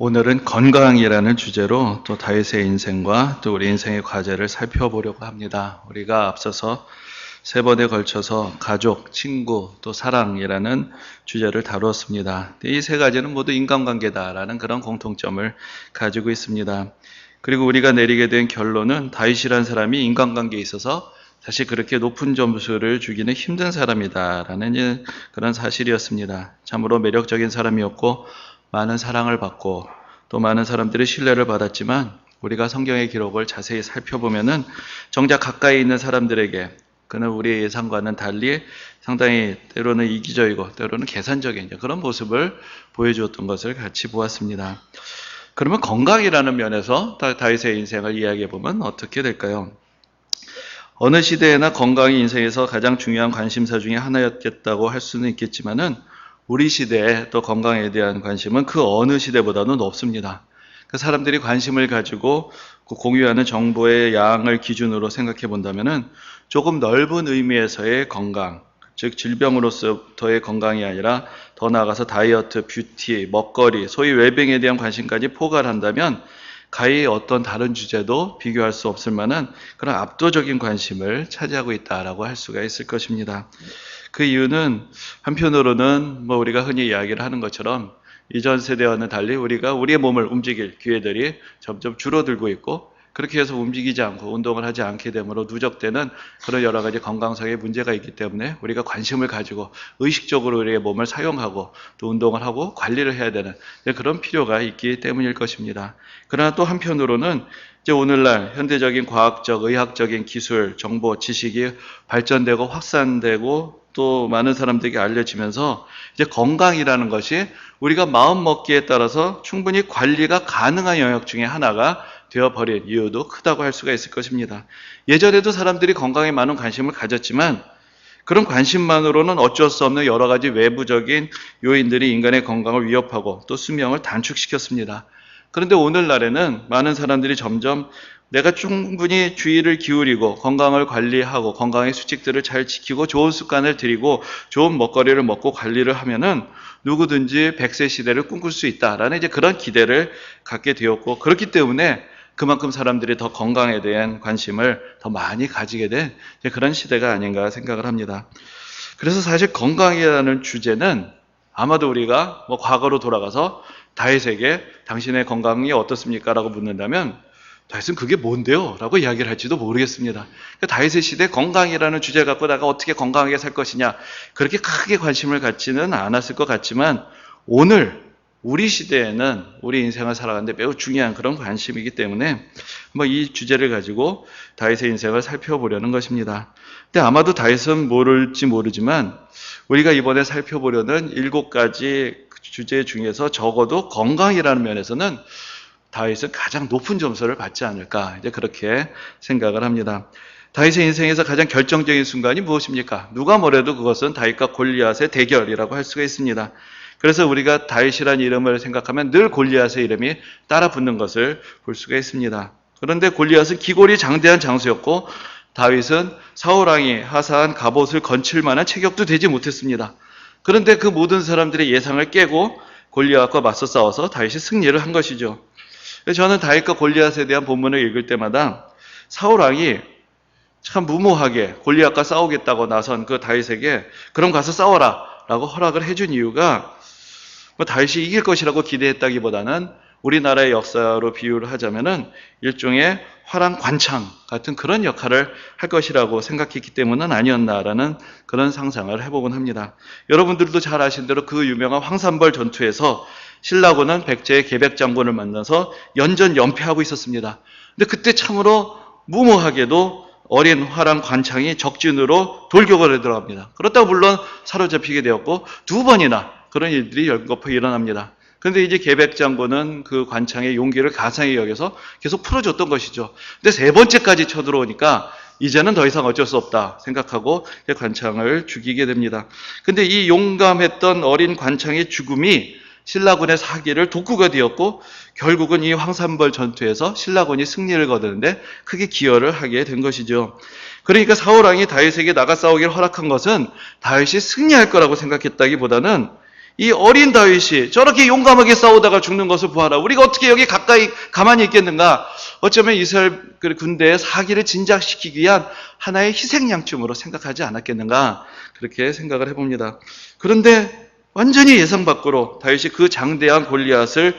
오늘은 건강이라는 주제로 또 다윗의 인생과 또 우리 인생의 과제를 살펴보려고 합니다. 우리가 앞서서 세 번에 걸쳐서 가족, 친구, 또 사랑이라는 주제를 다루었습니다. 이 세 가지는 모두 인간관계다라는 그런 공통점을 가지고 있습니다. 그리고 우리가 내리게 된 결론은 다윗이라는 사람이 인간관계에 있어서 사실 그렇게 높은 점수를 주기는 힘든 사람이다라는 그런 사실이었습니다. 참으로 매력적인 사람이었고 많은 사랑을 받고 또 많은 사람들의 신뢰를 받았지만 우리가 성경의 기록을 자세히 살펴보면은 정작 가까이 있는 사람들에게 그는 우리의 예상과는 달리 상당히 때로는 이기적이고 때로는 계산적인 그런 모습을 보여주었던 것을 같이 보았습니다. 그러면 건강이라는 면에서 다윗의 인생을 이야기해 보면 어떻게 될까요? 어느 시대에나 건강이 인생에서 가장 중요한 관심사 중에 하나였겠다고 할 수는 있겠지만은 우리 시대에 또 건강에 대한 관심은 그 어느 시대보다도 높습니다. 그 사람들이 관심을 가지고 공유하는 정보의 양을 기준으로 생각해 본다면은 조금 넓은 의미에서의 건강, 즉 질병으로서부터의 건강이 아니라 더 나아가서 다이어트, 뷰티, 먹거리, 소위 웰빙에 대한 관심까지 포괄한다면 가히 어떤 다른 주제도 비교할 수 없을 만한 그런 압도적인 관심을 차지하고 있다라고 할 수가 있을 것입니다. 그 이유는 한편으로는 우리가 흔히 이야기를 하는 것처럼 이전 세대와는 달리 우리가 우리의 몸을 움직일 기회들이 점점 줄어들고 있고 그렇게 해서 움직이지 않고 운동을 하지 않게 되므로 누적되는 그런 여러 가지 건강상의 문제가 있기 때문에 우리가 관심을 가지고 의식적으로 우리의 몸을 사용하고 또 운동을 하고 관리를 해야 되는 그런 필요가 있기 때문일 것입니다. 그러나 또 한편으로는 이제 오늘날 현대적인 과학적, 의학적인 기술, 정보, 지식이 발전되고 확산되고 또 많은 사람들에게 알려지면서 이제 건강이라는 것이 우리가 마음 먹기에 따라서 충분히 관리가 가능한 영역 중에 하나가 되어버린 이유도 크다고 할 수가 있을 것입니다. 예전에도 사람들이 건강에 많은 관심을 가졌지만 그런 관심만으로는 어쩔 수 없는 여러 가지 외부적인 요인들이 인간의 건강을 위협하고 또 수명을 단축시켰습니다. 그런데 오늘날에는 많은 사람들이 점점 내가 충분히 주의를 기울이고 건강을 관리하고 건강의 수칙들을 잘 지키고 좋은 습관을 들이고 좋은 먹거리를 먹고 관리를 하면은 누구든지 100세 시대를 꿈꿀 수 있다라는 이제 그런 기대를 갖게 되었고 그렇기 때문에 그만큼 사람들이 더 건강에 대한 관심을 더 많이 가지게 된 그런 시대가 아닌가 생각을 합니다. 그래서 사실 건강이라는 주제는 아마도 우리가 과거로 돌아가서 다윗에게 당신의 건강이 어떻습니까? 라고 묻는다면 다윗은 그게 뭔데요? 라고 이야기를 할지도 모르겠습니다. 다윗의 시대 건강이라는 주제 갖고 내가 어떻게 건강하게 살 것이냐 그렇게 크게 관심을 갖지는 않았을 것 같지만 오늘 우리 시대에는 우리 인생을 살아가는데 매우 중요한 그런 관심이기 때문에 이 주제를 가지고 다윗의 인생을 살펴보려는 것입니다. 근데 아마도 다윗은 모를지 모르지만 우리가 이번에 살펴보려는 7가지 주제 중에서 적어도 건강이라는 면에서는 다윗은 가장 높은 점수를 받지 않을까 이제 그렇게 생각을 합니다. 다윗의 인생에서 가장 결정적인 순간이 무엇입니까? 누가 뭐래도 그것은 다윗과 골리앗의 대결이라고 할 수가 있습니다. 그래서 우리가 다윗이라는 이름을 생각하면 늘 골리앗의 이름이 따라 붙는 것을 볼 수가 있습니다. 그런데 골리앗은 기골이 장대한 장수였고 다윗은 사울왕이 하사한 갑옷을 건칠 만한 체격도 되지 못했습니다. 그런데 그 모든 사람들의 예상을 깨고 골리앗과 맞서 싸워서 다윗이 승리를 한 것이죠. 저는 다윗과 골리앗에 대한 본문을 읽을 때마다 사울왕이 참 무모하게 골리앗과 싸우겠다고 나선 그 다윗에게 그럼 가서 싸워라 라고 허락을 해준 이유가 다윗이 이길 것이라고 기대했다기보다는 우리나라의 역사로 비유를 하자면은 일종의 화랑 관창 같은 그런 역할을 할 것이라고 생각했기 때문은 아니었나라는 그런 상상을 해보곤 합니다. 여러분들도 잘 아신 대로 그 유명한 황산벌 전투에서 신라군은 백제의 계백장군을 만나서 연전연패하고 있었습니다. 근데 그때 참으로 무모하게도 어린 화랑 관창이 적진으로 돌격을 해 들어갑니다. 그렇다고 물론 사로잡히게 되었고 2번이나 그런 일들이 연거푸 일어납니다. 그런데 이제 계백장군은 그 관창의 용기를 가상히 여겨서 계속 풀어줬던 것이죠. 근데 3번째까지 쳐들어오니까 이제는 더 이상 어쩔 수 없다 생각하고 관창을 죽이게 됩니다. 근데 이 용감했던 어린 관창의 죽음이 신라군의 사기를 돋구가 되었고 결국은 이 황산벌 전투에서 신라군이 승리를 거두는데 크게 기여를 하게 된 것이죠. 그러니까 사울왕이 다윗에게 나가 싸우기를 허락한 것은 다윗이 승리할 거라고 생각했다기보다는 이 어린 다윗이 저렇게 용감하게 싸우다가 죽는 것을 보아라. 우리가 어떻게 여기 가까이 가만히 있겠는가? 어쩌면 이스라엘 군대의 사기를 진작시키기 위한 하나의 희생양춤으로 생각하지 않았겠는가? 그렇게 생각을 해봅니다. 그런데 완전히 예상 밖으로 다윗이 그 장대한 골리앗을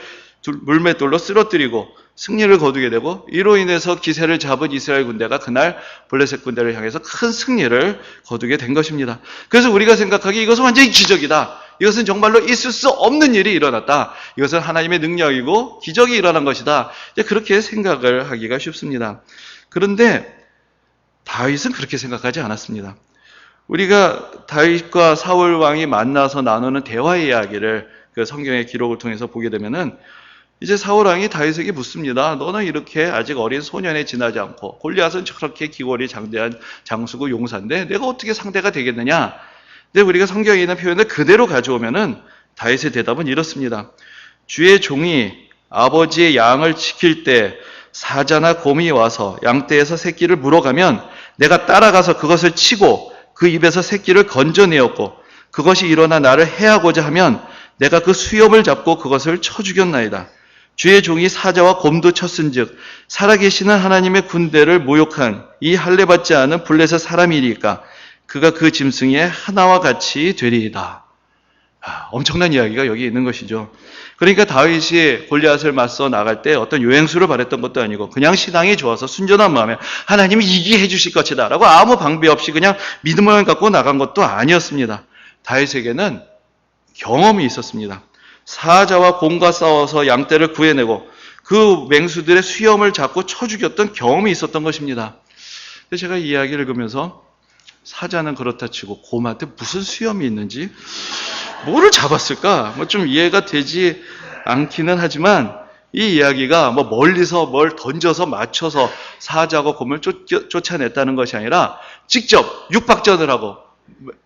물맷돌로 쓰러뜨리고 승리를 거두게 되고, 이로 인해서 기세를 잡은 이스라엘 군대가 그날 블레셋 군대를 향해서 큰 승리를 거두게 된 것입니다. 그래서 우리가 생각하기에 이것은 완전히 기적이다. 이것은 정말로 있을 수 없는 일이 일어났다. 이것은 하나님의 능력이고 기적이 일어난 것이다. 그렇게 생각을 하기가 쉽습니다. 그런데 다윗은 그렇게 생각하지 않았습니다. 우리가 다윗과 사울 왕이 만나서 나누는 대화의 이야기를 그 성경의 기록을 통해서 보게 되면은, 이제 사울 왕이 다윗에게 묻습니다. 너는 이렇게 아직 어린 소년에 지나지 않고 골리앗은 저렇게 기골이 장대한 장수고 용사인데 내가 어떻게 상대가 되겠느냐? 근데 우리가 성경에 있는 표현을 그대로 가져오면은 다윗의 대답은 이렇습니다. 주의 종이 아버지의 양을 지킬 때 사자나 곰이 와서 양떼에서 새끼를 물어가면 내가 따라가서 그것을 치고 그 입에서 새끼를 건져내었고, 그것이 일어나 나를 해하고자 하면 내가 그 수염을 잡고 그것을 쳐 죽였나이다. 주의 종이 사자와 곰도 쳤은즉 살아계시는 하나님의 군대를 모욕한 이 할례받지 않은 블레셋 사람이니까 그가 그 짐승의 하나와 같이 되리이다. 엄청난 이야기가 여기 있는 것이죠. 그러니까 다윗이 골리앗을 맞서 나갈 때 어떤 요행수를 바랬던 것도 아니고 그냥 신앙이 좋아서 순전한 마음에 하나님이 이기게 해주실 것이다 라고 아무 방비 없이 그냥 믿음을 갖고 나간 것도 아니었습니다. 다윗에게는 경험이 있었습니다. 사자와 곰과 싸워서 양떼를 구해내고 그 맹수들의 수염을 잡고 쳐 죽였던 경험이 있었던 것입니다. 근데 제가 이 이야기를 읽으면서 사자는 그렇다 치고 곰한테 무슨 수염이 있는지, 뭐를 잡았을까? 좀 이해가 되지 않기는 하지만 이 이야기가 멀리서 뭘 던져서 맞춰서 사자고 곰을 쫓아냈다는 것이 아니라 직접 육박전을 하고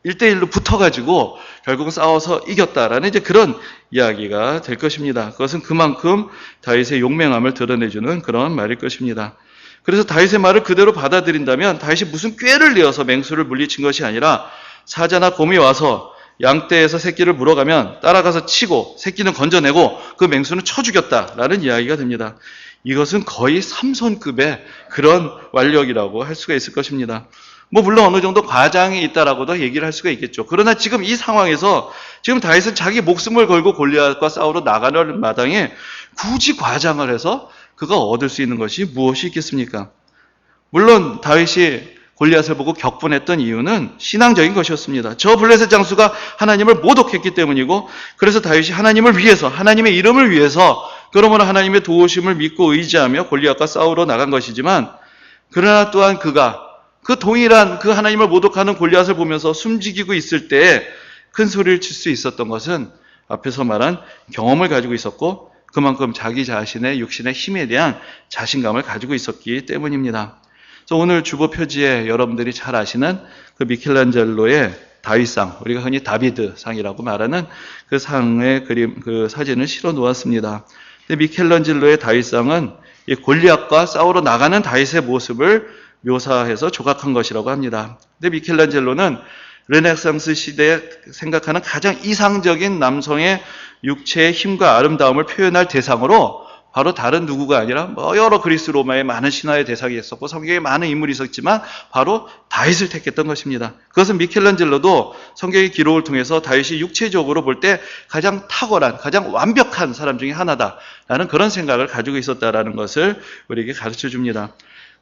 1대1로 붙어가지고 결국 싸워서 이겼다라는 이제 그런 이야기가 될 것입니다. 그것은 그만큼 다윗의 용맹함을 드러내주는 그런 말일 것입니다. 그래서 다윗의 말을 그대로 받아들인다면 다윗이 무슨 꾀를 내어서 맹수를 물리친 것이 아니라 사자나 곰이 와서 양떼에서 새끼를 물어가면 따라가서 치고 새끼는 건져내고 그 맹수는 쳐 죽였다라는 이야기가 됩니다. 이것은 거의 삼손급의 그런 완력이라고 할 수가 있을 것입니다. 물론 어느 정도 과장이 있다라고도 얘기를 할 수가 있겠죠. 그러나 지금 이 상황에서 지금 다윗은 자기 목숨을 걸고 골리앗과 싸우러 나가는 마당에 굳이 과장을 해서 그가 얻을 수 있는 것이 무엇이 있겠습니까? 물론 다윗이 골리앗을 보고 격분했던 이유는 신앙적인 것이었습니다. 저 블레셋 장수가 하나님을 모독했기 때문이고, 그래서 다윗이 하나님을 위해서, 하나님의 이름을 위해서, 그러므로 하나님의 도우심을 믿고 의지하며 골리앗과 싸우러 나간 것이지만, 그러나 또한 그가 그 동일한 그 하나님을 모독하는 골리앗을 보면서 숨지기고 있을 때에 큰 소리를 칠 수 있었던 것은 앞에서 말한 경험을 가지고 있었고, 그만큼 자기 자신의 육신의 힘에 대한 자신감을 가지고 있었기 때문입니다. 그래서 오늘 주보 표지에 여러분들이 잘 아시는 그 미켈란젤로의 다윗상, 우리가 흔히 다비드상이라고 말하는 그 상의 그림, 그 사진을 실어 놓았습니다. 근데 미켈란젤로의 다윗상은 이 골리앗과 싸우러 나가는 다윗의 모습을 묘사해서 조각한 것이라고 합니다. 근데 미켈란젤로는 르네상스 시대에 생각하는 가장 이상적인 남성의 육체의 힘과 아름다움을 표현할 대상으로 바로 다른 누구가 아니라 여러 그리스 로마의 많은 신화의 대상이 있었고 성경에 많은 인물이 있었지만 바로 다윗을 택했던 것입니다. 그것은 미켈란젤로도 성경의 기록을 통해서 다윗이 육체적으로 볼 때 가장 탁월한, 가장 완벽한 사람 중에 하나다라는 그런 생각을 가지고 있었다라는 것을 우리에게 가르쳐 줍니다.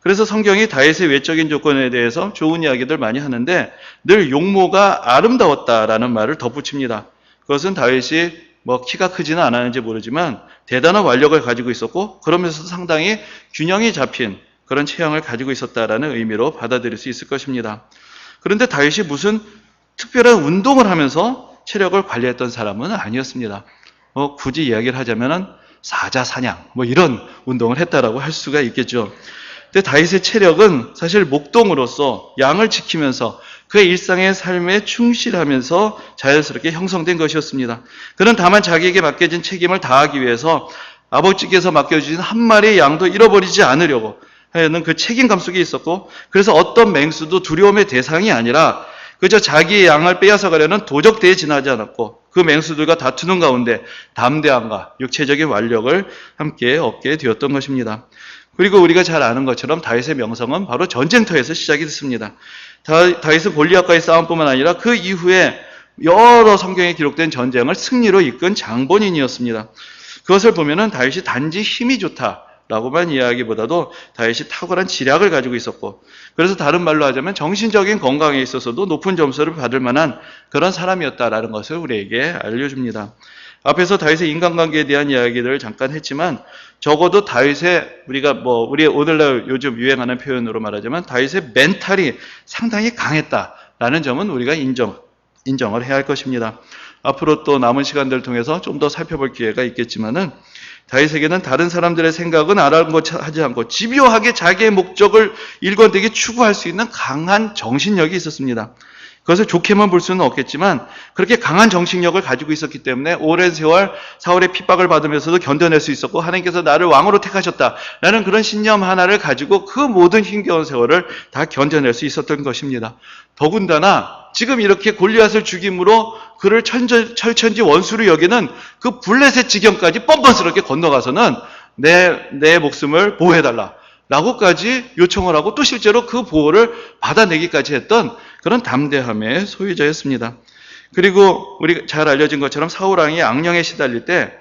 그래서 성경이 다윗의 외적인 조건에 대해서 좋은 이야기들 많이 하는데 늘 용모가 아름다웠다라는 말을 덧붙입니다. 그것은 다윗이 키가 크지는 않았는지 모르지만 대단한 완력을 가지고 있었고 그러면서 상당히 균형이 잡힌 그런 체형을 가지고 있었다라는 의미로 받아들일 수 있을 것입니다. 그런데 다윗이 무슨 특별한 운동을 하면서 체력을 관리했던 사람은 아니었습니다. 굳이 이야기를 하자면은 사자 사냥 이런 운동을 했다라고 할 수가 있겠죠. 근데 다윗의 체력은 사실 목동으로서 양을 지키면서 그의 일상의 삶에 충실하면서 자연스럽게 형성된 것이었습니다. 그는 다만 자기에게 맡겨진 책임을 다하기 위해서 아버지께서 맡겨주신 한 마리의 양도 잃어버리지 않으려고 하는 그 책임감 속에 있었고, 그래서 어떤 맹수도 두려움의 대상이 아니라 그저 자기의 양을 빼앗아가려는 도적대에 지나지 않았고, 그 맹수들과 다투는 가운데 담대함과 육체적인 완력을 함께 얻게 되었던 것입니다. 그리고 우리가 잘 아는 것처럼 다윗의 명성은 바로 전쟁터에서 시작이 됐습니다. 다윗은 골리앗과의 싸움뿐만 아니라 그 이후에 여러 성경에 기록된 전쟁을 승리로 이끈 장본인이었습니다. 그것을 보면은 다윗이 단지 힘이 좋다라고만 이야기보다도 다윗이 탁월한 지략을 가지고 있었고, 그래서 다른 말로 하자면 정신적인 건강에 있어서도 높은 점수를 받을 만한 그런 사람이었다라는 것을 우리에게 알려줍니다. 앞에서 다윗의 인간관계에 대한 이야기들을 잠깐 했지만, 적어도 다윗의 우리 오늘날 요즘 유행하는 표현으로 말하자면 다윗의 멘탈이 상당히 강했다라는 점은 우리가 인정을 해야 할 것입니다. 앞으로 또 남은 시간들을 통해서 좀 더 살펴볼 기회가 있겠지만은, 다윗에게는 다른 사람들의 생각은 아랑곳하지 않고 집요하게 자기의 목적을 일관되게 추구할 수 있는 강한 정신력이 있었습니다. 그것을 좋게만 볼 수는 없겠지만 그렇게 강한 정신력을 가지고 있었기 때문에 오랜 세월 사울의 핍박을 받으면서도 견뎌낼 수 있었고, 하나님께서 나를 왕으로 택하셨다라는 그런 신념 하나를 가지고 그 모든 힘겨운 세월을 다 견뎌낼 수 있었던 것입니다. 더군다나 지금 이렇게 골리앗을 죽임으로 그를 철천지 원수로 여기는 그 블레셋 지경까지 뻔뻔스럽게 건너가서는 내 목숨을 보호해달라 라고까지 요청을 하고, 또 실제로 그 보호를 받아내기까지 했던 그런 담대함의 소유자였습니다. 그리고 우리 잘 알려진 것처럼 사울 왕이 악령에 시달릴 때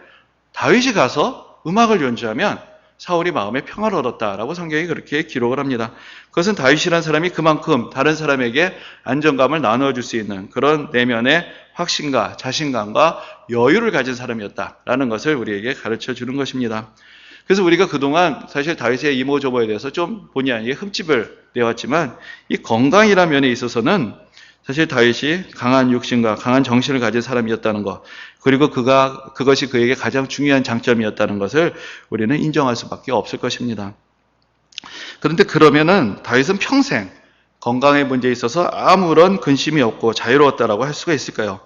다윗이 가서 음악을 연주하면 사울이 마음에 평화를 얻었다라고 성경이 그렇게 기록을 합니다. 그것은 다윗이라는 사람이 그만큼 다른 사람에게 안정감을 나누어줄 수 있는 그런 내면의 확신과 자신감과 여유를 가진 사람이었다라는 것을 우리에게 가르쳐 주는 것입니다. 그래서 우리가 그동안 사실 다윗의 이모저모에 대해서 좀 본의 아니게 흠집을 내왔지만, 이 건강이라는 면에 있어서는 사실 다윗이 강한 육신과 강한 정신을 가진 사람이었다는 것, 그리고 그것이 그에게 가장 중요한 장점이었다는 것을 우리는 인정할 수밖에 없을 것입니다. 그런데 그러면은 다윗은 평생 건강의 문제에 있어서 아무런 근심이 없고 자유로웠다라고 할 수가 있을까요?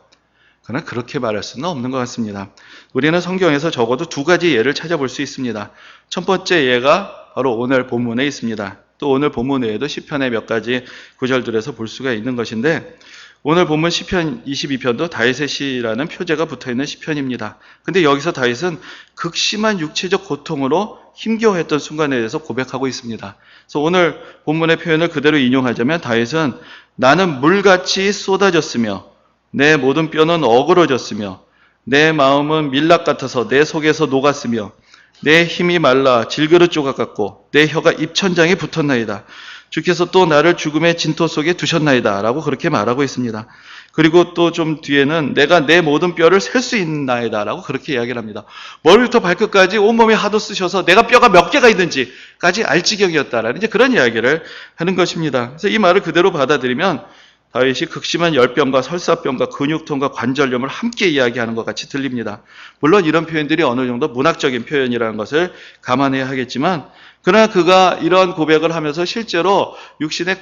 그러나 그렇게 말할 수는 없는 것 같습니다. 우리는 성경에서 적어도 두 가지 예를 찾아볼 수 있습니다. 첫 번째 예가 바로 오늘 본문에 있습니다. 또 오늘 본문 외에도 시편의 몇 가지 구절들에서 볼 수가 있는 것인데, 오늘 본문 시편 22편도 다윗의 시라는 표제가 붙어있는 시편입니다. 근데 여기서 다윗은 극심한 육체적 고통으로 힘겨워했던 순간에 대해서 고백하고 있습니다. 그래서 오늘 본문의 표현을 그대로 인용하자면, 다윗은 나는 물같이 쏟아졌으며 내 모든 뼈는 어그러졌으며 내 마음은 밀랍 같아서 내 속에서 녹았으며 내 힘이 말라 질그릇 조각 같고 내 혀가 입천장에 붙었나이다. 주께서 또 나를 죽음의 진토 속에 두셨나이다 라고 그렇게 말하고 있습니다. 그리고 또 좀 뒤에는 내가 내 모든 뼈를 셀 수 있나이다 라고 그렇게 이야기를 합니다. 머리부터 발끝까지 온몸에 하도 쓰셔서 내가 뼈가 몇 개가 있는지까지 알 지경이었다라는 이제 그런 이야기를 하는 것입니다. 그래서 이 말을 그대로 받아들이면 다윗이 극심한 열병과 설사병과 근육통과 관절염을 함께 이야기하는 것 같이 들립니다. 물론 이런 표현들이 어느 정도 문학적인 표현이라는 것을 감안해야 하겠지만, 그러나 그가 이런 고백을 하면서 실제로 육신의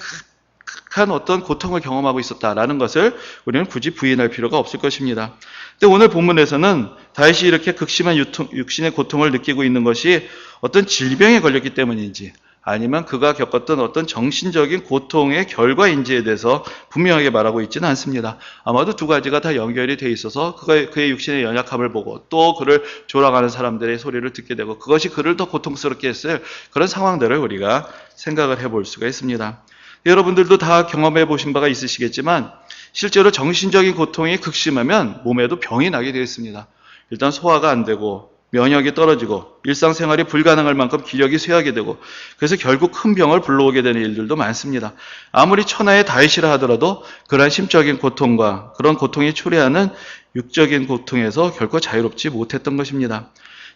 극한 어떤 고통을 경험하고 있었다라는 것을 우리는 굳이 부인할 필요가 없을 것입니다. 근데 오늘 본문에서는 다윗이 이렇게 극심한 육신의 고통을 느끼고 있는 것이 어떤 질병에 걸렸기 때문인지, 아니면 그가 겪었던 어떤 정신적인 고통의 결과인지에 대해서 분명하게 말하고 있지는 않습니다. 아마도 두 가지가 다 연결이 돼 있어서 그의 육신의 연약함을 보고 또 그를 조롱하는 사람들의 소리를 듣게 되고 그것이 그를 더 고통스럽게 했을 그런 상황들을 우리가 생각을 해볼 수가 있습니다. 여러분들도 다 경험해 보신 바가 있으시겠지만, 실제로 정신적인 고통이 극심하면 몸에도 병이 나게 되어 있습니다. 일단 소화가 안 되고 면역이 떨어지고 일상생활이 불가능할 만큼 기력이 쇠하게 되고, 그래서 결국 큰 병을 불러오게 되는 일들도 많습니다. 아무리 천하의 다윗이라 하더라도 그러한 심적인 고통과 그런 고통이 초래하는 육적인 고통에서 결코 자유롭지 못했던 것입니다.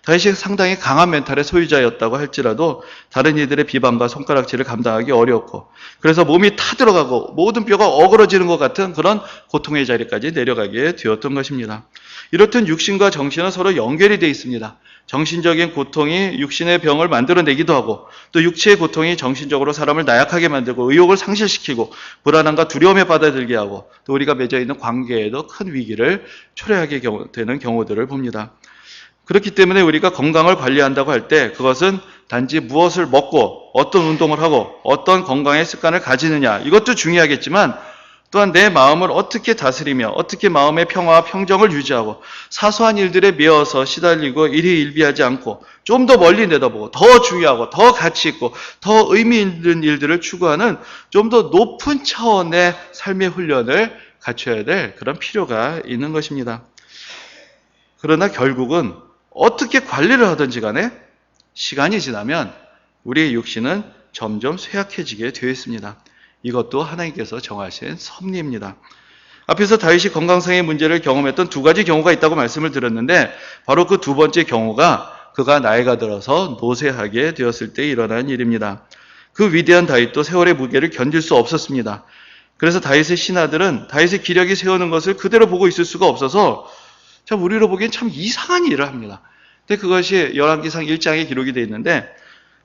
다윗이 상당히 강한 멘탈의 소유자였다고 할지라도 다른 이들의 비방과 손가락질을 감당하기 어려웠고, 그래서 몸이 타들어가고 모든 뼈가 어그러지는 것 같은 그런 고통의 자리까지 내려가게 되었던 것입니다. 이렇듯 육신과 정신은 서로 연결이 되어 있습니다. 정신적인 고통이 육신의 병을 만들어내기도 하고, 또 육체의 고통이 정신적으로 사람을 나약하게 만들고 의욕을 상실시키고 불안함과 두려움에 빠져들게 하고, 또 우리가 맺어 있는 관계에도 큰 위기를 초래하게 되는 경우들을 봅니다. 그렇기 때문에 우리가 건강을 관리한다고 할 때 그것은 단지 무엇을 먹고 어떤 운동을 하고 어떤 건강의 습관을 가지느냐, 이것도 중요하겠지만 또한 내 마음을 어떻게 다스리며 어떻게 마음의 평화와 평정을 유지하고 사소한 일들에 매어서 시달리고 일희일비하지 않고 좀 더 멀리 내다보고 더 중요하고 더 가치 있고 더 의미 있는 일들을 추구하는 좀 더 높은 차원의 삶의 훈련을 갖춰야 될 그런 필요가 있는 것입니다. 그러나 결국은 어떻게 관리를 하든지 간에 시간이 지나면 우리의 육신은 점점 쇠약해지게 되어 있습니다. 이것도 하나님께서 정하신 섭리입니다. 앞에서 다윗이 건강상의 문제를 경험했던 두 가지 경우가 있다고 말씀을 드렸는데 바로 그 두 번째 경우가 그가 나이가 들어서 노쇠하게 되었을 때 일어난 일입니다. 그 위대한 다윗도 세월의 무게를 견딜 수 없었습니다. 그래서 다윗의 신하들은 다윗의 기력이 세우는 것을 그대로 보고 있을 수가 없어서 참 우리로 보기엔 참 이상한 일을 합니다. 근데 그것이 열왕기상 1장에 기록이 되어 있는데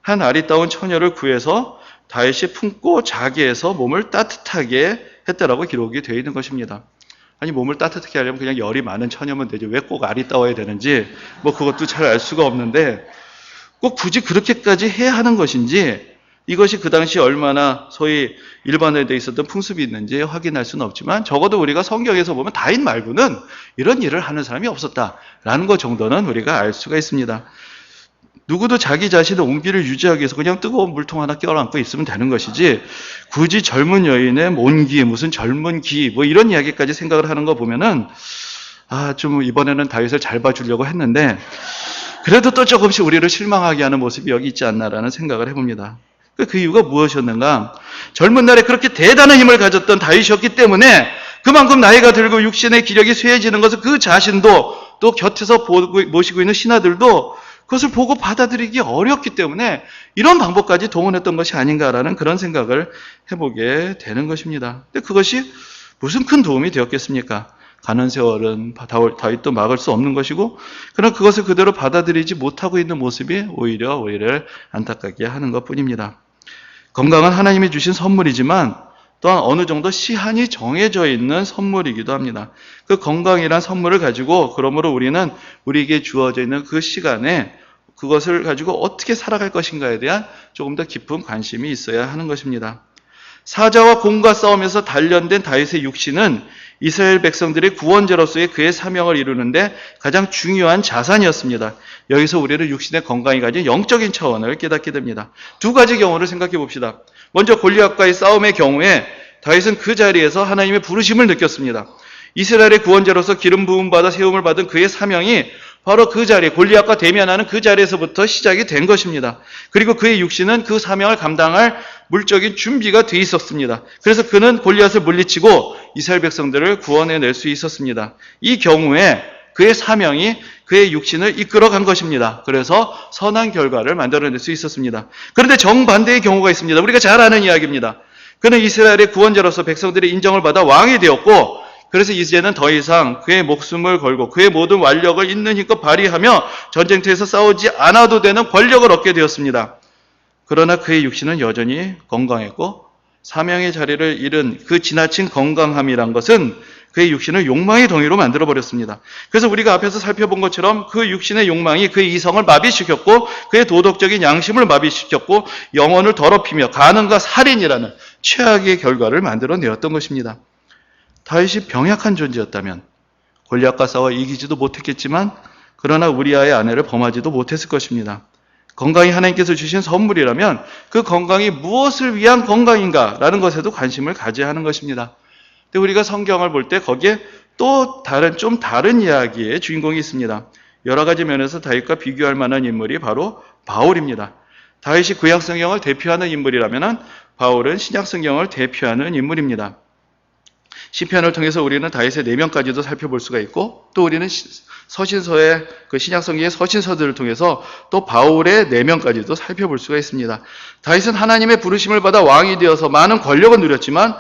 한 아리따운 처녀를 구해서 다윗이 품고 자기에서 몸을 따뜻하게 했다라고 기록이 되어 있는 것입니다. 아니 몸을 따뜻하게 하려면 그냥 열이 많은 처녀면 되죠. 왜 꼭 아리따워야 되는지 뭐 그것도 잘 알 수가 없는데 꼭 굳이 그렇게까지 해야 하는 것인지 이것이 그 당시 얼마나 소위 일반화되어 있었던 풍습이 있는지 확인할 수는 없지만 적어도 우리가 성경에서 보면 다윗 말고는 이런 일을 하는 사람이 없었다라는 것 정도는 우리가 알 수가 있습니다. 누구도 자기 자신의 온기를 유지하기 위해서 그냥 뜨거운 물통 하나 껴안고 있으면 되는 것이지 굳이 젊은 여인의 몬기 무슨 젊은 기 뭐 이런 이야기까지 생각을 하는 거 보면은 좀 이번에는 다윗을 잘 봐주려고 했는데 그래도 또 조금씩 우리를 실망하게 하는 모습이 여기 있지 않나라는 생각을 해봅니다. 그 이유가 무엇이었는가? 젊은 날에 그렇게 대단한 힘을 가졌던 다윗이었기 때문에 그만큼 나이가 들고 육신의 기력이 쇠해지는 것을 그 자신도 또 곁에서 모시고 있는 신하들도 그것을 보고 받아들이기 어렵기 때문에 이런 방법까지 동원했던 것이 아닌가라는 그런 생각을 해보게 되는 것입니다. 근데 그것이 무슨 큰 도움이 되었겠습니까? 가는 세월은 다윗도 막을 수 없는 것이고 그러나 그것을 그대로 받아들이지 못하고 있는 모습이 오히려 우리를 안타깝게 하는 것뿐입니다. 건강은 하나님이 주신 선물이지만 또한 어느 정도 시한이 정해져 있는 선물이기도 합니다. 그 건강이란 선물을 가지고 그러므로 우리는 우리에게 주어져 있는 그 시간에 그것을 가지고 어떻게 살아갈 것인가에 대한 조금 더 깊은 관심이 있어야 하는 것입니다. 사자와 곰과 싸우면서 단련된 다윗의 육신은 이스라엘 백성들의 구원자로서의 그의 사명을 이루는데 가장 중요한 자산이었습니다. 여기서 우리는 육신의 건강이 가진 영적인 차원을 깨닫게 됩니다. 두 가지 경우를 생각해 봅시다. 먼저 골리앗과의 싸움의 경우에 다윗은 그 자리에서 하나님의 부르심을 느꼈습니다. 이스라엘의 구원자로서 기름 부음 받아 세움을 받은 그의 사명이 바로 그 자리에 골리앗과 대면하는 그 자리에서부터 시작이 된 것입니다. 그리고 그의 육신은 그 사명을 감당할 물적인 준비가 돼 있었습니다. 그래서 그는 골리앗을 물리치고 이스라엘 백성들을 구원해낼 수 있었습니다. 이 경우에 그의 사명이 그의 육신을 이끌어간 것입니다. 그래서 선한 결과를 만들어낼 수 있었습니다. 그런데 정반대의 경우가 있습니다. 우리가 잘 아는 이야기입니다. 그는 이스라엘의 구원자로서 백성들의 인정을 받아 왕이 되었고 그래서 이제는 더 이상 그의 목숨을 걸고 그의 모든 완력을 있는 힘껏 발휘하며 전쟁터에서 싸우지 않아도 되는 권력을 얻게 되었습니다. 그러나 그의 육신은 여전히 건강했고 사명의 자리를 잃은 그 지나친 건강함이란 것은 그의 육신을 욕망의 덩이로 만들어버렸습니다. 그래서 우리가 앞에서 살펴본 것처럼 그 육신의 욕망이 그의 이성을 마비시켰고 그의 도덕적인 양심을 마비시켰고 영혼을 더럽히며 간음과 살인이라는 최악의 결과를 만들어내었던 것입니다. 다윗이 병약한 존재였다면 골리앗과 싸워 이기지도 못했겠지만 그러나 우리아의 아내를 범하지도 못했을 것입니다. 건강이 하나님께서 주신 선물이라면 그 건강이 무엇을 위한 건강인가라는 것에도 관심을 가져야 하는 것입니다. 근데 우리가 성경을 볼 때 거기에 또 좀 다른 이야기의 주인공이 있습니다. 여러 가지 면에서 다윗과 비교할 만한 인물이 바로 바울입니다. 다윗이 구약 성경을 대표하는 인물이라면 바울은 신약 성경을 대표하는 인물입니다. 시편을 통해서 우리는 다윗의 내면까지도 살펴볼 수가 있고 또 우리는 서신서의 그 신약 성경의 서신서들을 통해서 또 바울의 내면까지도 살펴볼 수가 있습니다. 다윗은 하나님의 부르심을 받아 왕이 되어서 많은 권력을 누렸지만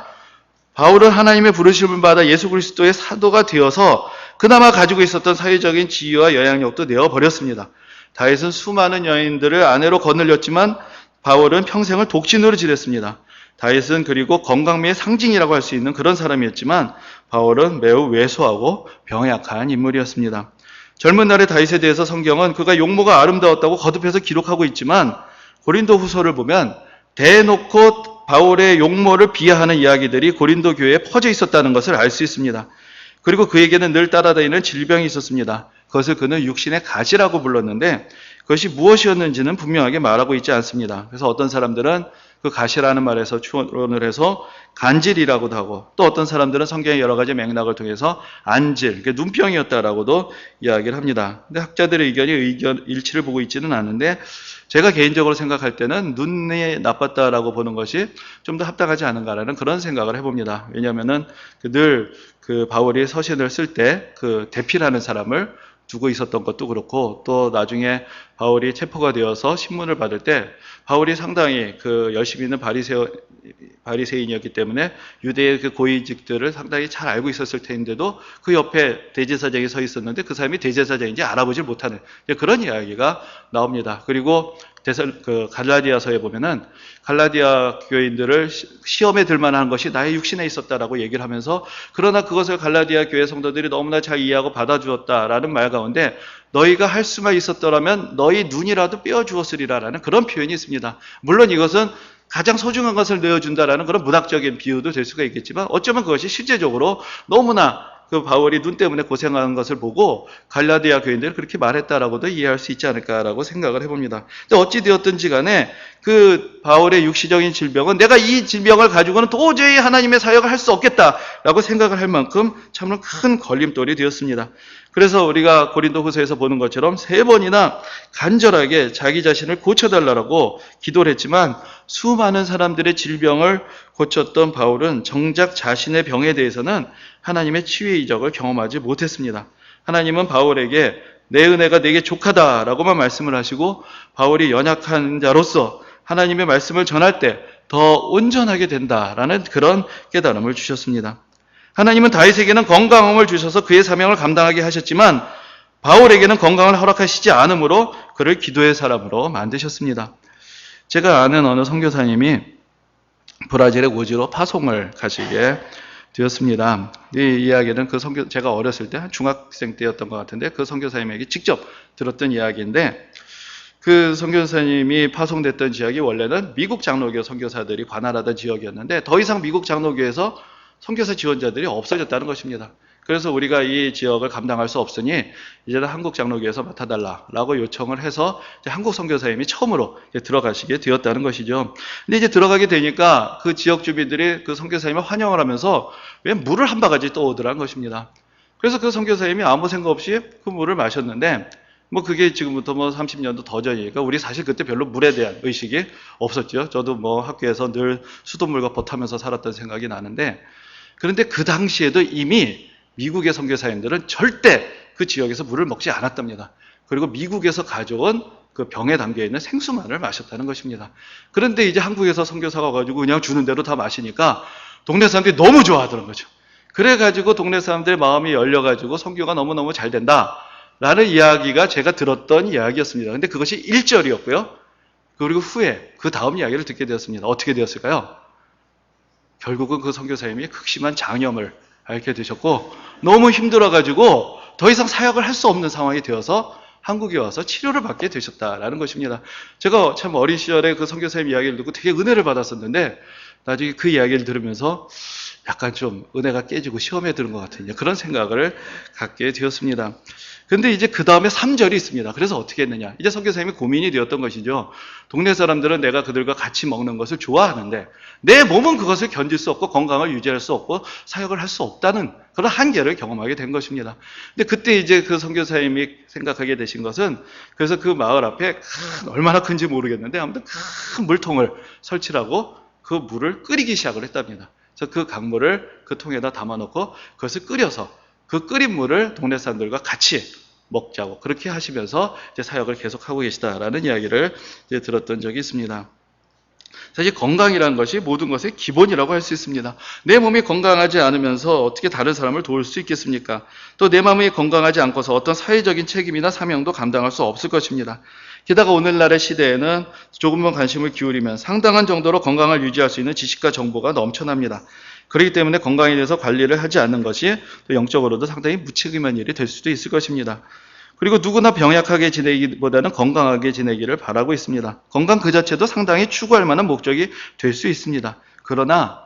바울은 하나님의 부르심을 받아 예수 그리스도의 사도가 되어서 그나마 가지고 있었던 사회적인 지위와 영향력도 내어버렸습니다. 다윗은 수많은 여인들을 아내로 거느렸지만 바울은 평생을 독신으로 지냈습니다. 다윗은 그리고 건강미의 상징이라고 할 수 있는 그런 사람이었지만 바울은 매우 왜소하고 병약한 인물이었습니다. 젊은 날의 다윗에 대해서 성경은 그가 용모가 아름다웠다고 거듭해서 기록하고 있지만 고린도 후서를 보면 대놓고 바울의 용모를 비하하는 이야기들이 고린도 교회에 퍼져 있었다는 것을 알 수 있습니다. 그리고 그에게는 늘 따라다니는 질병이 있었습니다. 그것을 그는 육신의 가시라고 불렀는데 그것이 무엇이었는지는 분명하게 말하고 있지 않습니다. 그래서 어떤 사람들은 그 가시라는 말에서 추론을 해서 간질이라고도 하고, 또 어떤 사람들은 성경의 여러 가지 맥락을 통해서 안질, 눈병이었다라고도 이야기를 합니다. 근데 학자들의 의견이 일치를 보고 있지는 않은데, 제가 개인적으로 생각할 때는 눈이 나빴다라고 보는 것이 좀 더 합당하지 않은가라는 그런 생각을 해봅니다. 왜냐하면은 늘 그 바울이 서신을 쓸 때 그 대피라는 사람을 두고 있었던 것도 그렇고, 또 나중에 바울이 체포가 되어서 신문을 받을 때 바울이 상당히 그 열심히 있는 바리새인이었기 때문에 유대의 그 고위직들을 상당히 잘 알고 있었을 텐데도 그 옆에 대제사장이 서 있었는데 그 사람이 대제사장인지 알아보질 못하는 그런 이야기가 나옵니다. 그리고 갈라디아서에 보면은 갈라디아 교인들을 시험에 들 만한 것이 나의 육신에 있었다라고 얘기를 하면서, 그러나 그것을 갈라디아 교회 성도들이 너무나 잘 이해하고 받아주었다라는 말 가운데 너희가 할 수만 있었더라면 너희 눈이라도 떼어주었으리라라는 그런 표현이 있습니다. 물론 이것은 가장 소중한 것을 내어준다라는 그런 문학적인 비유도 될 수가 있겠지만, 어쩌면 그것이 실제적으로 너무나 그 바울이 눈 때문에 고생하는 것을 보고 갈라디아 교인들이 그렇게 말했다라고도 이해할 수 있지 않을까라고 생각을 해봅니다. 근데 어찌되었든지 간에 그 바울의 육시적인 질병은 내가 이 질병을 가지고는 도저히 하나님의 사역을 할 수 없겠다라고 생각을 할 만큼 참으로 큰 걸림돌이 되었습니다. 그래서 우리가 고린도후서에서 보는 것처럼 3번이나 간절하게 자기 자신을 고쳐달라고 기도를 했지만, 수많은 사람들의 질병을 고쳤던 바울은 정작 자신의 병에 대해서는 하나님의 치유의 이적을 경험하지 못했습니다. 하나님은 바울에게 내 은혜가 내게 족하다라고만 말씀을 하시고, 바울이 연약한 자로서 하나님의 말씀을 전할 때 더 온전하게 된다라는 그런 깨달음을 주셨습니다. 하나님은 다윗에게는 건강함을 주셔서 그의 사명을 감당하게 하셨지만 바울에게는 건강을 허락하시지 않으므로 그를 기도의 사람으로 만드셨습니다. 제가 아는 어느 선교사님이 브라질의 우지로 파송을 가시게 되었습니다. 이 이야기는 제가 어렸을 때 한 중학생 때였던 것 같은데, 그 선교사님에게 직접 들었던 이야기인데, 그 선교사님이 파송됐던 지역이 원래는 미국 장로교 선교사들이 관할하던 지역이었는데 더 이상 미국 장로교에서 선교사 지원자들이 없어졌다는 것입니다. 그래서 우리가 이 지역을 감당할 수 없으니 이제는 한국 장로교에서 맡아달라라고 요청을 해서 이제 한국 선교사님이 처음으로 들어가시게 되었다는 것이죠. 근데 이제 들어가게 되니까 그 지역 주민들이 그 선교사님을 환영을 하면서 왜 물을 한 바가지 떠오더라는 것입니다. 그래서 그 선교사님이 아무 생각 없이 그 물을 마셨는데, 그게 지금부터 30년도 더 전이니까 우리 사실 그때 별로 물에 대한 의식이 없었죠. 저도 학교에서 늘 수돗물과 버타면서 살았던 생각이 나는데, 그런데 그 당시에도 이미 미국의 선교사님들은 절대 그 지역에서 물을 먹지 않았답니다. 그리고 미국에서 가져온 그 병에 담겨있는 생수만을 마셨다는 것입니다. 그런데 이제 한국에서 선교사가 와가지고 그냥 주는 대로 다 마시니까 동네 사람들이 너무 좋아하더라는 거죠. 그래가지고 동네 사람들의 마음이 열려가지고 선교가 너무너무 잘 된다 라는 이야기가 제가 들었던 이야기였습니다. 근데 그것이 1절이었고요. 그리고 후에 그 다음 이야기를 듣게 되었습니다. 어떻게 되었을까요? 결국은 그 선교사님이 극심한 장염을 앓게 되셨고 너무 힘들어가지고 더 이상 사역을 할 수 없는 상황이 되어서 한국에 와서 치료를 받게 되셨다라는 것입니다. 제가 참 어린 시절에 그 선교사님 이야기를 듣고 되게 은혜를 받았었는데, 나중에 그 이야기를 들으면서 약간 좀 은혜가 깨지고 시험에 드는 것 같은 그런 생각을 갖게 되었습니다. 근데 이제 그 다음에 3절이 있습니다. 그래서 어떻게 했느냐. 이제 선교사님이 고민이 되었던 것이죠. 동네 사람들은 내가 그들과 같이 먹는 것을 좋아하는데 내 몸은 그것을 견딜 수 없고 건강을 유지할 수 없고 사역을 할 수 없다는 그런 한계를 경험하게 된 것입니다. 근데 그때 이제 그 선교사님이 생각하게 되신 것은, 그래서 그 마을 앞에 얼마나 큰지 모르겠는데 아무튼 큰 물통을 설치를 하고 그 물을 끓이기 시작을 했답니다. 그래서 그 강물을 그 통에다 담아놓고 그것을 끓여서 그 끓인 물을 동네 사람들과 같이 먹자고 그렇게 하시면서 이제 사역을 계속하고 계시다라는 이야기를 이제 들었던 적이 있습니다. 사실 건강이라는 것이 모든 것의 기본이라고 할 수 있습니다. 내 몸이 건강하지 않으면서 어떻게 다른 사람을 도울 수 있겠습니까? 또 내 마음이 건강하지 않고서 어떤 사회적인 책임이나 사명도 감당할 수 없을 것입니다. 게다가 오늘날의 시대에는 조금만 관심을 기울이면 상당한 정도로 건강을 유지할 수 있는 지식과 정보가 넘쳐납니다. 그렇기 때문에 건강에 대해서 관리를 하지 않는 것이 또 영적으로도 상당히 무책임한 일이 될 수도 있을 것입니다. 그리고 누구나 병약하게 지내기보다는 건강하게 지내기를 바라고 있습니다. 건강 그 자체도 상당히 추구할 만한 목적이 될 수 있습니다. 그러나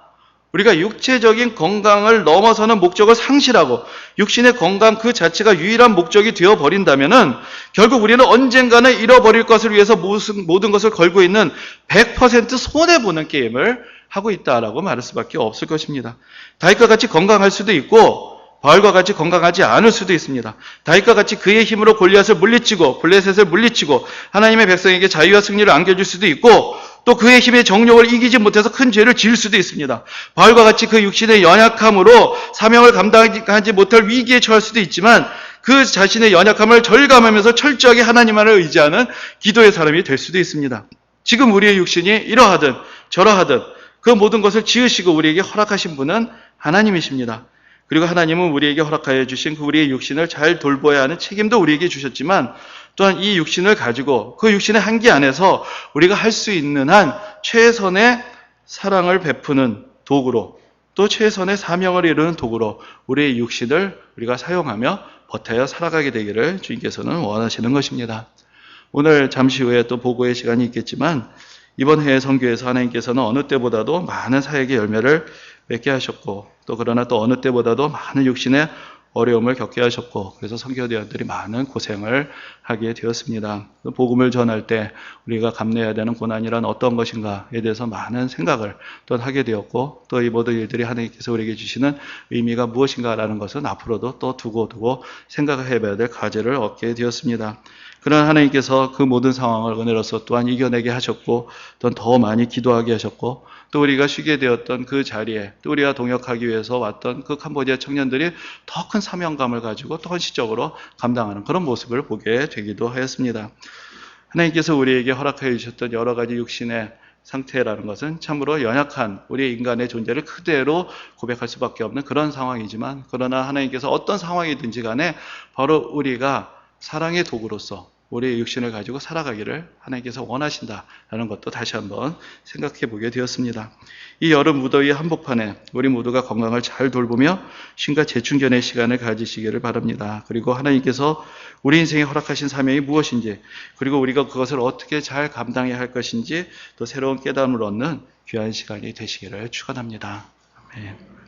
우리가 육체적인 건강을 넘어서는 목적을 상실하고 육신의 건강 그 자체가 유일한 목적이 되어버린다면은 결국 우리는 언젠가는 잃어버릴 것을 위해서 모든 것을 걸고 있는 100% 손해보는 게임을 하고 있다라고 말할 수밖에 없을 것입니다. 다윗과 같이 건강할 수도 있고 바울과 같이 건강하지 않을 수도 있습니다. 다윗과 같이 그의 힘으로 골리앗을 물리치고 블레셋을 물리치고 하나님의 백성에게 자유와 승리를 안겨줄 수도 있고 또 그의 힘의 정욕을 이기지 못해서 큰 죄를 지을 수도 있습니다. 바울과 같이 그 육신의 연약함으로 사명을 감당하지 못할 위기에 처할 수도 있지만 그 자신의 연약함을 절감하면서 철저하게 하나님만을 의지하는 기도의 사람이 될 수도 있습니다. 지금 우리의 육신이 이러하든 저러하든 그 모든 것을 지으시고 우리에게 허락하신 분은 하나님이십니다. 그리고 하나님은 우리에게 허락하여 주신 그 우리의 육신을 잘 돌보아야 하는 책임도 우리에게 주셨지만 또한 이 육신을 가지고 그 육신의 한계 안에서 우리가 할 수 있는 한 최선의 사랑을 베푸는 도구로 또 최선의 사명을 이루는 도구로 우리의 육신을 우리가 사용하며 버텨 살아가게 되기를 주님께서는 원하시는 것입니다. 오늘 잠시 후에 또 보고의 시간이 있겠지만 이번 해의 선교에서 하나님께서는 어느 때보다도 많은 사역의 열매를 맺게 하셨고 또 그러나 또 어느 때보다도 많은 육신의 어려움을 겪게 하셨고 그래서 선교대원들이 많은 고생을 하게 되었습니다. 복음을 전할 때 우리가 감내해야 되는 고난이란 어떤 것인가에 대해서 많은 생각을 또 하게 되었고 또 이 모든 일들이 하나님께서 우리에게 주시는 의미가 무엇인가라는 것은 앞으로도 또 두고 생각해봐야 될 과제를 얻게 되었습니다. 그러나 하나님께서 그 모든 상황을 은혜로서 또한 이겨내게 하셨고 또 더 많이 기도하게 하셨고 또 우리가 쉬게 되었던 그 자리에 또 우리가 동역하기 위해서 왔던 그 캄보디아 청년들이 더 큰 사명감을 가지고 또 헌신적으로 감당하는 그런 모습을 보게 되기도 하였습니다. 하나님께서 우리에게 허락하여 주셨던 여러 가지 육신의 상태라는 것은 참으로 연약한 우리 인간의 존재를 그대로 고백할 수밖에 없는 그런 상황이지만 그러나 하나님께서 어떤 상황이든지 간에 바로 우리가 사랑의 도구로서 우리의 육신을 가지고 살아가기를 하나님께서 원하신다라는 것도 다시 한번 생각해 보게 되었습니다. 이 여름 무더위 한복판에 우리 모두가 건강을 잘 돌보며 쉼과 재충전의 시간을 가지시기를 바랍니다. 그리고 하나님께서 우리 인생에 허락하신 사명이 무엇인지 그리고 우리가 그것을 어떻게 잘 감당해야 할 것인지 또 새로운 깨달음을 얻는 귀한 시간이 되시기를 축원합니다. 아멘.